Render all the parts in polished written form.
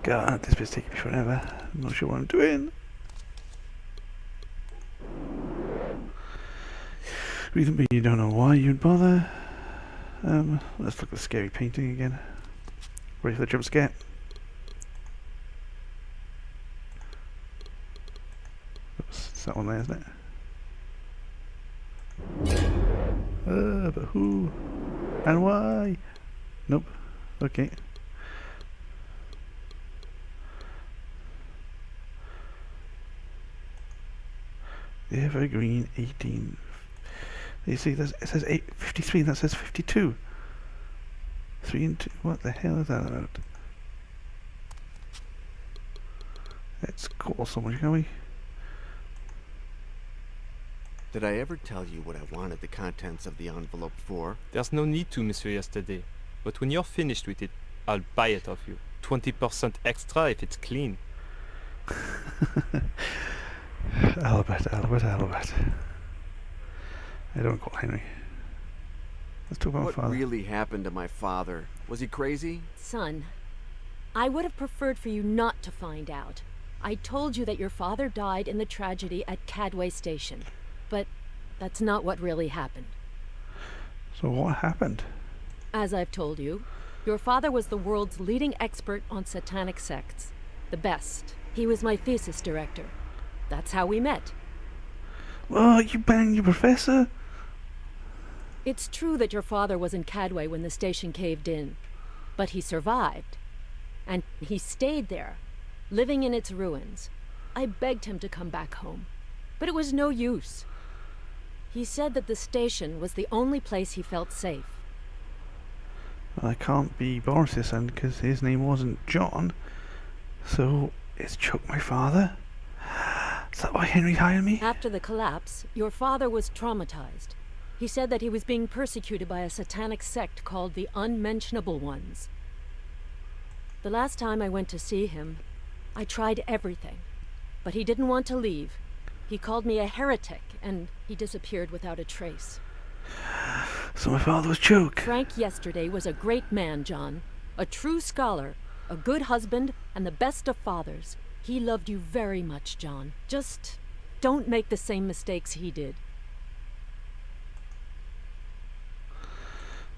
God, this bit's taking me forever. I'm not sure what I'm doing. Reason being you don't know why you'd bother. Let's look at the scary painting again. Ready for the jump scare? Oops, it's that one there, isn't it? But who? And why? Nope. Okay. The Evergreen 18. You see, it says 53, that says 52. 3 and 2. What the hell is that about? Let's call someone, shall we? Did I ever tell you what I wanted the contents of the envelope for? There's no need to, Monsieur Yesterday. But when you're finished with it, I'll buy it off you. 20% extra if it's clean. Albert. I don't call Henry. Let's talk about What father. really happened to my father? Was he crazy? Son, I would have preferred for you not to find out. I told you that your father died in the tragedy at Cadway Station. But that's not what really happened. So what happened? As I've told you, your father was the world's leading expert on satanic sects. The best. He was my thesis director. That's how we met. Oh, you banged your professor? It's true that your father was in Cadway when the station caved in. But he survived. And he stayed there, living in its ruins. I begged him to come back home. But it was no use. He said that the station was the only place he felt safe. Well, I can't be Boris's son because his name wasn't John. So, is Chuck my father? Is that why Henry hired me? After the collapse, your father was traumatized. He said that he was being persecuted by a satanic sect called the Unmentionable Ones. The last time I went to see him, I tried everything. But he didn't want to leave. He called me a heretic, and he disappeared without a trace. So my father was Chuck. Frank Yesterday was a great man, John. A true scholar, a good husband, and the best of fathers. He loved you very much, John. Just don't make the same mistakes he did.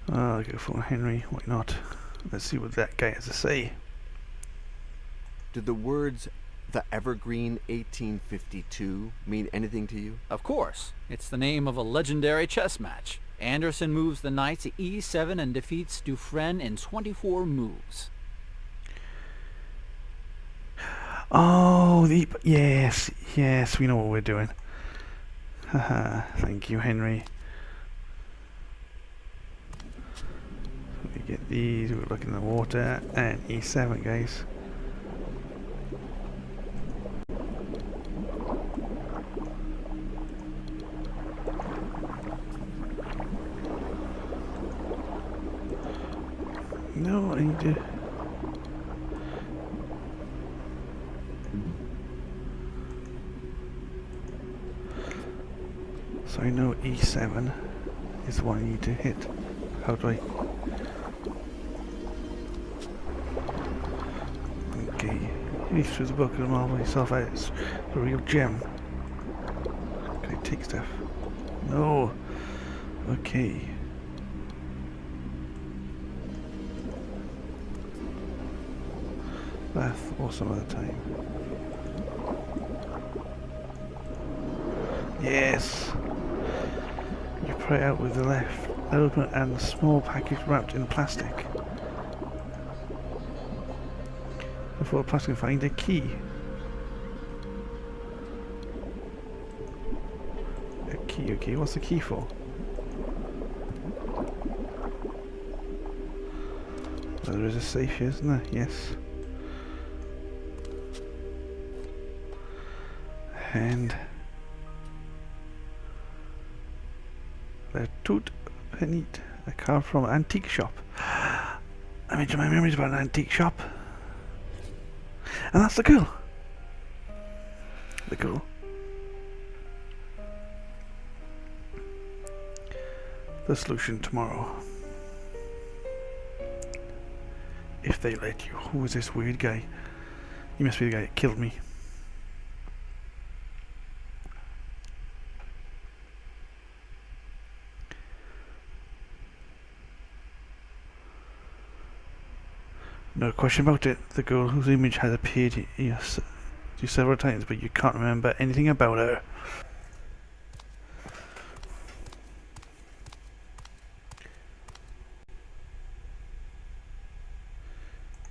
I'll go for Henry, why not? Let's see what that guy has to say. Did the words "The Evergreen 1852" mean anything to you? Of course. It's the name of a legendary chess match. Anderson moves the knight to e7 and defeats Dufresne in 24 moves. Oh, yes, we know what we're doing. Haha, thank you, Henry. We get these, we're looking in the water, and e7, guys. No, I need to... So I know e7 is the one I need to hit. How do I... Okay, read through the book and marvel yourself out. It's a real gem. Can I take stuff? No. Okay. Bath or some other time. Yes! You pray out with the left open and a small package wrapped in plastic. Before the plastic, find a key. A key, okay, what's the key for? Well, there is a safe here, isn't there? Yes. And the Tout Penit, a car from an antique shop. I'm into my memories about an antique shop. And that's the girl. The girl. The solution tomorrow. If they let you. Who is this weird guy? You must be the guy that killed me. No question about it. The girl whose image has appeared here several times, but you can't remember anything about her.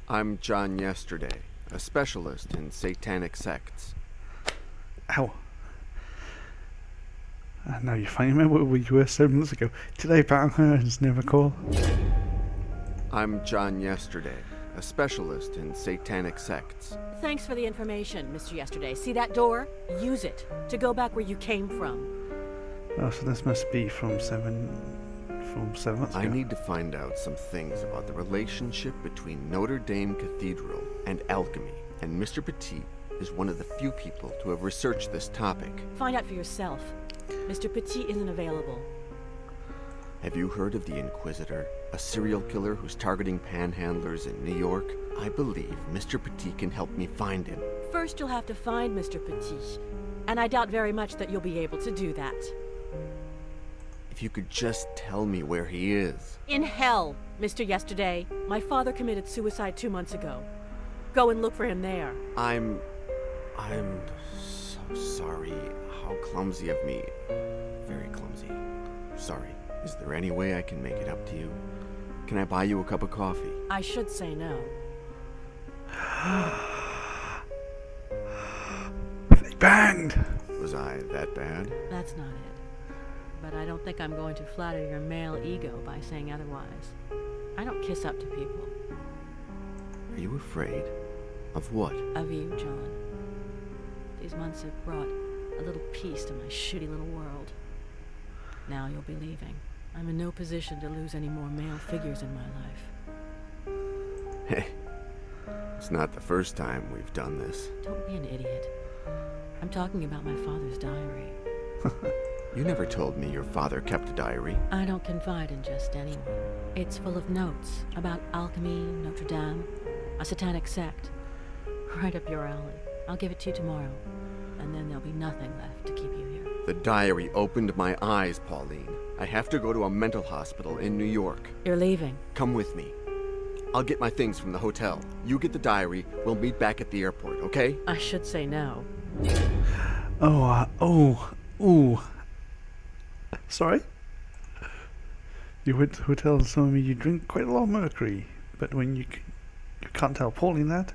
I'm John Yesterday, a specialist in satanic sects. Ow. And now you finally remember where you were 7 minutes ago. Did I bang her and never call? I'm John Yesterday, a specialist in satanic sects. Thanks for the information, Mr. Yesterday. See that door? Use it to go back where you came from. Oh, so this must be from 7 months ago. I need to find out some things about the relationship between Notre Dame Cathedral and alchemy, and Mr. Petit is one of the few people to have researched this topic. Find out for yourself. Mr. Petit isn't available. Have you heard of the Inquisitor, a serial killer who's targeting panhandlers in New York? I believe Mr. Petit can help me find him. First, you'll have to find Mr. Petit, and I doubt very much that you'll be able to do that. If you could just tell me where he is. In hell, Mr. Yesterday. My father committed suicide 2 months ago. Go and look for him there. I'm so sorry. How clumsy of me. Very clumsy. Sorry. Is there any way I can make it up to you? Can I buy you a cup of coffee? I should say no. They banged! Was I that bad? That's not it. But I don't think I'm going to flatter your male ego by saying otherwise. I don't kiss up to people. Are you afraid? Of what? Of you, John. These months have brought a little peace to my shitty little world. Now you'll be leaving. I'm in no position to lose any more male figures in my life. Hey, it's not the first time we've done this. Don't be an idiot. I'm talking about my father's diary. You never told me your father kept a diary. I don't confide in just anyone. It's full of notes about alchemy, Notre Dame, a satanic sect. Right up your alley. I'll give it to you tomorrow, and then there'll be nothing left to keep you here. The diary opened my eyes, Pauline. I have to go to a mental hospital in New York. You're leaving. Come with me. I'll get my things from the hotel. You get the diary. We'll meet back at the airport, okay? I should say no. Ooh. Sorry? You went to the hotel and told me you drink quite a lot of mercury, but when you can't tell Pauline that,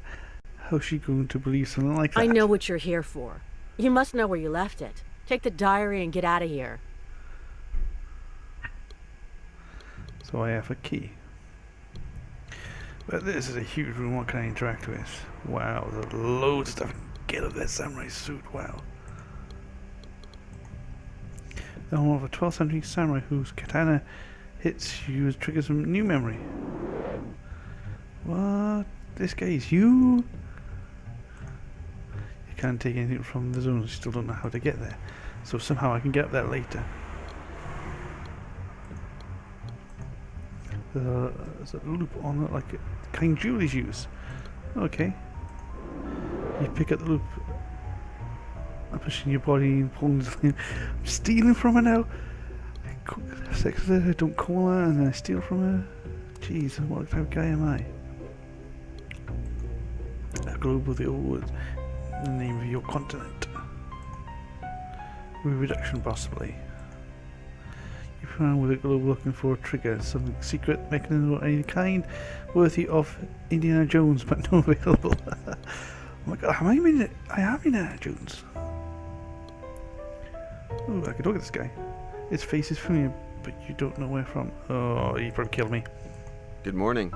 how's she going to believe something like that? I know what you're here for. You must know where you left it. Take the diary and get out of here. So I have a key. But this is a huge room. What can I interact with? Wow, there's loads of stuff. Get up that samurai suit. Wow. The home of a 12th century samurai whose katana hits you triggers some new memory. What? This guy is you? You can't take anything from the zone. You still don't know how to get there. So somehow I can get up there later. There's a loop on it, like kind jewelers use. Okay. You pick up the loop. I'm pushing your body and pulling the thing. I'm stealing from her now. I sex with her, I don't call her, and then I steal from her. Jeez, what type of guy am I? A globe of the old world. The name of your continent. Reduction, possibly. You found with a globe looking for a trigger, something secret, mechanism of any kind, worthy of Indiana Jones, but not available. Oh my god, I am Indiana Jones. Ooh, I could look at this guy. Its face is familiar, but you don't know where from. Oh, he probably killed me. Good morning.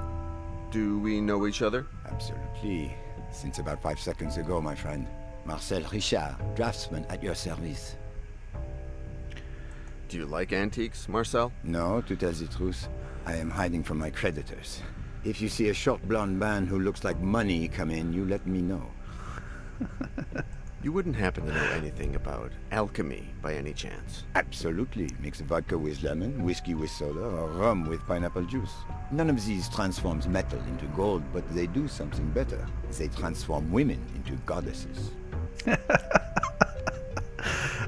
Do we know each other? Absolutely. Since about 5 seconds ago, my friend. Marcel Richard, draftsman at your service. Do you like antiques, Marcel? No, to tell the truth, I am hiding from my creditors. If you see a short blonde man who looks like money come in, you let me know. You wouldn't happen to know anything about alchemy by any chance? Absolutely. Mix vodka with lemon, whiskey with soda, or rum with pineapple juice. None of these transforms metal into gold, but they do something better. They transform women into goddesses.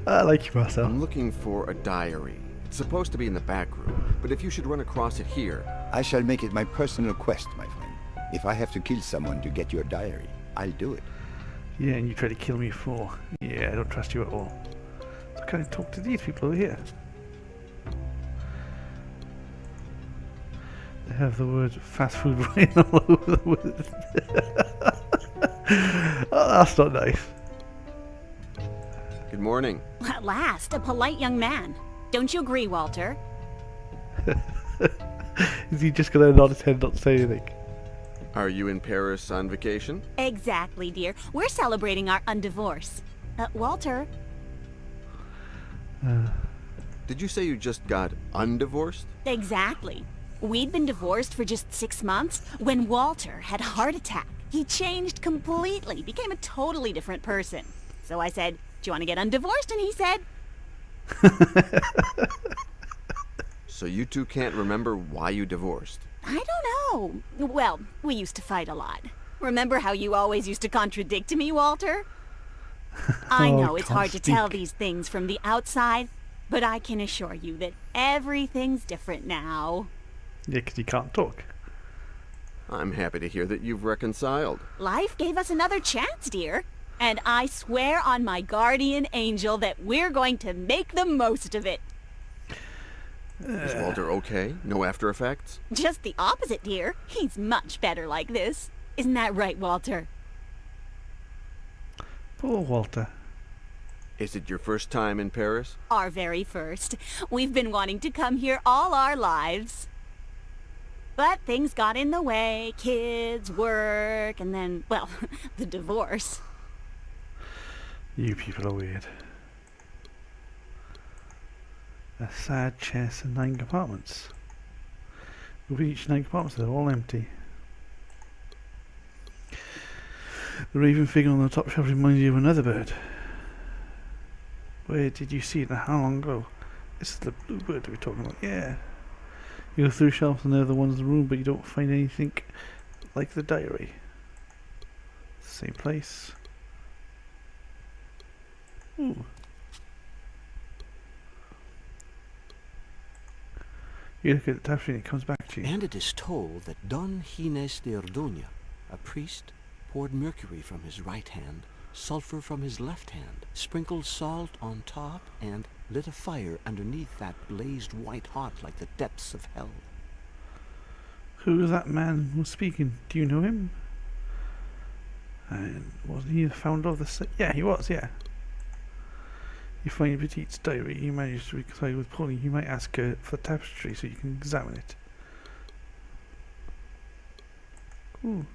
I like you, Marcel. I'm looking for a diary. It's supposed to be in the back room, but if you should run across it here... I shall make it my personal quest, my friend. If I have to kill someone to get your diary, I'll do it. Yeah, and you try to kill me for. Yeah, I don't trust you at all. So can I talk to these people over here? They have the word fast food written all over the word. Oh, that's not nice. Good morning. At last, a polite young man. Don't you agree, Walter? Is he just gonna nod his head, not say anything? Are you in Paris on vacation? Exactly, dear. We're celebrating our undivorce. Walter, Did you say you just got undivorced? exactly. We'd been divorced for just 6 months when Walter had a heart attack. He changed completely, became a totally different person. So I said, do you want to get undivorced? And he said, So you two can't remember why you divorced? I don't know. Well, we used to fight a lot. Remember how you always used to contradict me, Walter? I Oh, know it's hard to can't tell speak. these things from the outside, but I can assure you that everything's different now. Yeah, because you can't talk. I'm happy to hear that you've reconciled. Life gave us another chance, dear. And I swear on my guardian angel that we're going to make the most of it. Is Walter okay? No after effects? Just the opposite, dear. He's much better like this. Isn't that right, Walter? Poor Walter. Is it your first time in Paris? Our very first. We've been wanting to come here all our lives. But things got in the way. Kids, work, and then, well, the divorce. You people are weird. A sad chest and 9 compartments. With each 9 compartments, they're all empty. The raven figure on the top shelf reminds you of another bird. Where did you see it and how long ago? This is the blue bird we're talking about, yeah. You go through shelves and they're the ones in the room, but you don't find anything like the diary. Same place. Ooh. You look at the tapestry and it comes back to you. And it is told that Don Gines de Orduña, a priest, poured mercury from his right hand, sulfur from his left hand, sprinkled salt on top, and lit a fire underneath that blazed white hot like the depths of hell. Who was that man who was speaking? Do you know him? And wasn't he the founder of the sect? Yeah, he was, yeah. You find Petite's diary, you manage to reconcile with Pauline. You might ask her for the tapestry so you can examine it. Ooh.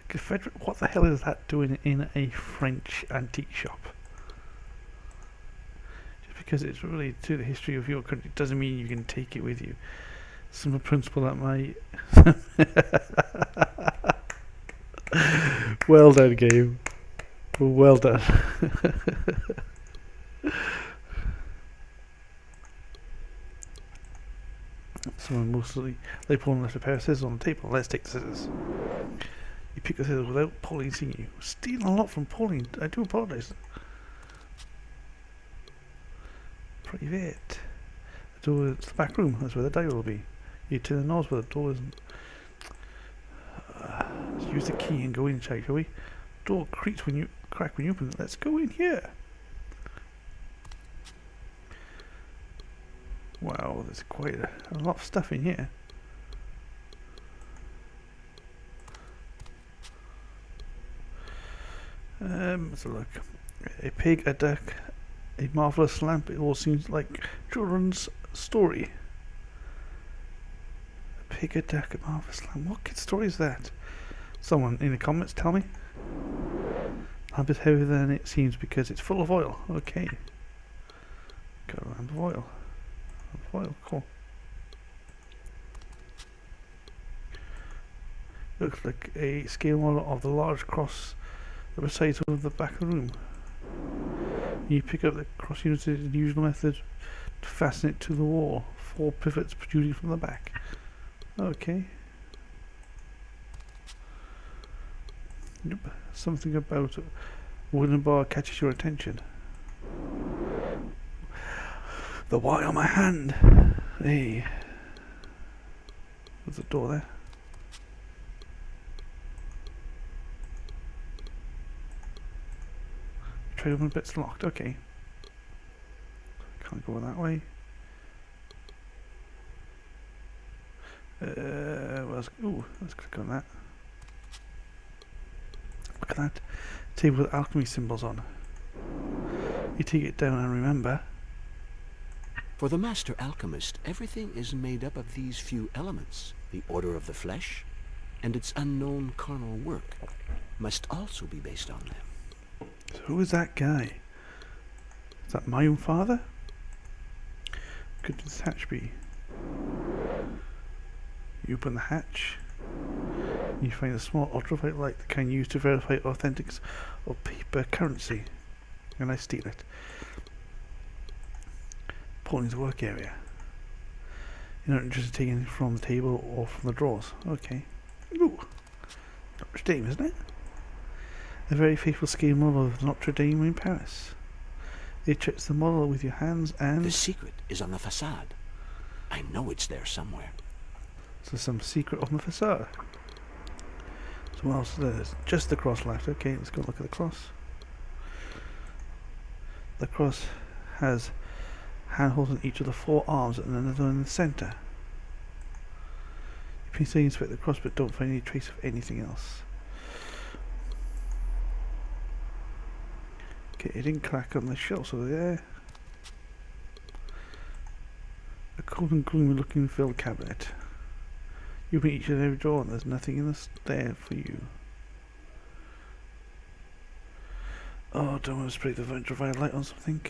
Confederate, what the hell is that doing in a French antique shop? Just because it's related to the history of your country doesn't mean you can take it with you. Some principle that might... Well done, game. Well done. Someone mostly they Pauline left a pair of scissors on the table. Let's take the scissors. You pick the scissors without Pauline seeing you. Stealing a lot from Pauline. I do apologise. Private. The door is the back room. That's where the diary will be. You turn the knobs where the door isn't. Let's use the key and go inside, shall we? Door creaks when you crack when you open it. Let's go in here. Wow, there's quite a lot of stuff in here. Let's have a look. A pig, a duck, a marvelous lamp. It all seems like children's story. A pig, a duck, a marvelous lamp. What kid story is that? Someone in the comments tell me. Lamp is heavier than it seems because it's full of oil. Okay. Got a lamp of oil. Lamp of oil, cool. Looks like a scale model of the large cross that recites over the back of the room. You pick up the cross unit in the usual method to fasten it to the wall. 4 pivots protruding from the back. Okay. Yep. Something about a wooden bar catches your attention. The Y on my hand. Hey. There's a door there. Try to open, but it's locked. Okay. Can't go that way. Let's click on that. Look at that table with alchemy symbols on. You take it down and remember. For the master alchemist, everything is made up of these few elements. The order of the flesh and its unknown carnal work must also be based on them. So who is that guy? Is that my own father? Could this hatch be? You open the hatch. You find a small ultraviolet light, the kind used to verify authentics of paper currency. And I steal it. Pull into the work area. You're not interested in taking anything from the table or from the drawers. Okay. Ooh. Notre Dame, isn't it? A very faithful scale model of Notre Dame in Paris. It checks the model with your hands and... The secret is on the facade. I know it's there somewhere. So some secret on the facade. So what else is there? Just the cross left. Okay, let's go look at the cross. The cross has handholds on each of the 4 arms and another in the centre. You can inspect the cross but don't find any trace of anything else. Okay, it didn't crack on the shelves over there. A cold and gloomy looking filled cabinet. You open each and every drawer and there's nothing in there for you. Oh, don't want to spray the ultraviolet light on something.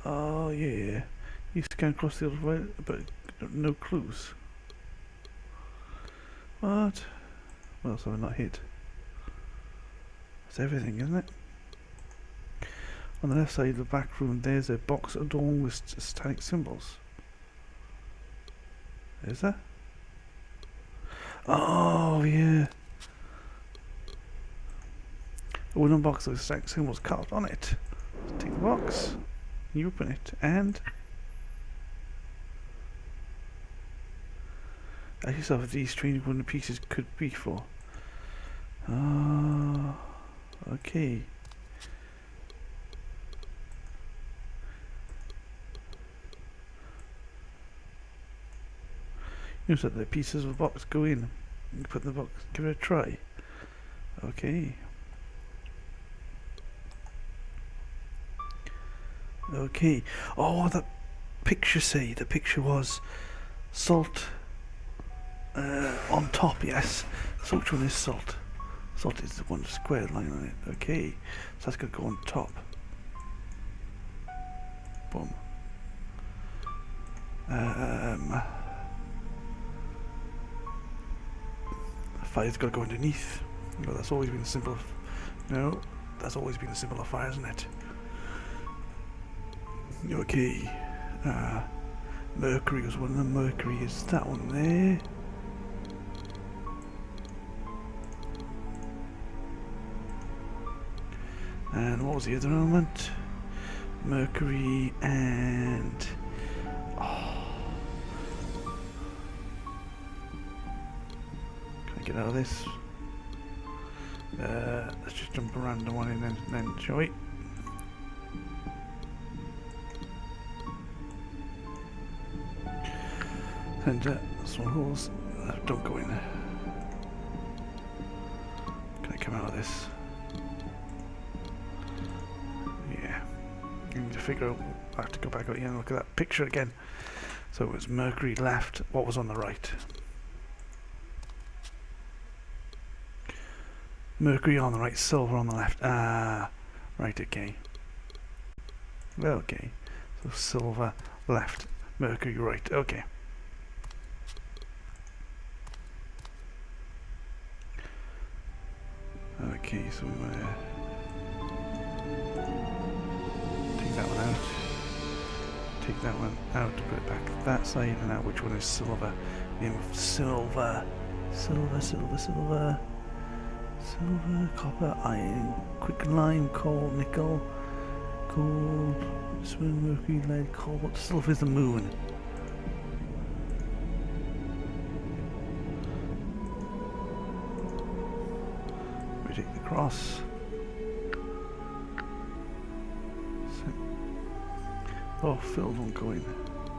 Oh yeah, you scan across the ultraviolet but no clues. What? What else have I not hit? That's everything, isn't it? On the left side of the back room there's a box adorned with satanic symbols. Is there? Oh yeah. A wooden box with satanic symbols carved on it. Take the box, you open it, and ask yourself if these strange wooden pieces could be for. Oh, okay. Notice that the pieces of the box go in. You put in the box, give it a try. Okay. Okay. Oh, what that picture say? The picture was salt on top, yes. So which one is salt? Salt is the one squared line on it. Okay. So that's going to go on top. Boom. Fire's got to go underneath. No, that's always been the symbol of... No, that's always been the symbol of fire, isn't it? Okay. Mercury was one of them. Mercury is that one there. And what was the other element? Mercury and... Get out of this. Let's just jump a random one in then shall we? And small holes. Don't go in there. Can I come out of this? Yeah. I need to figure out. I have to go back out here and look at that picture again. So it was Mercury left. What was on the right? Mercury on the right, silver on the left. Ah, right, okay. Okay, so silver left, Mercury, right, okay. Okay, so we want to take that one out. Take that one out, put it back that side, and now which one is silver? Name of silver. Silver, silver, silver. Silver, copper, iron, quicklime, coal, nickel, gold, swing, mercury, lead, cobalt. Silver is the moon. We take the cross. Oh, Phil, don't go in.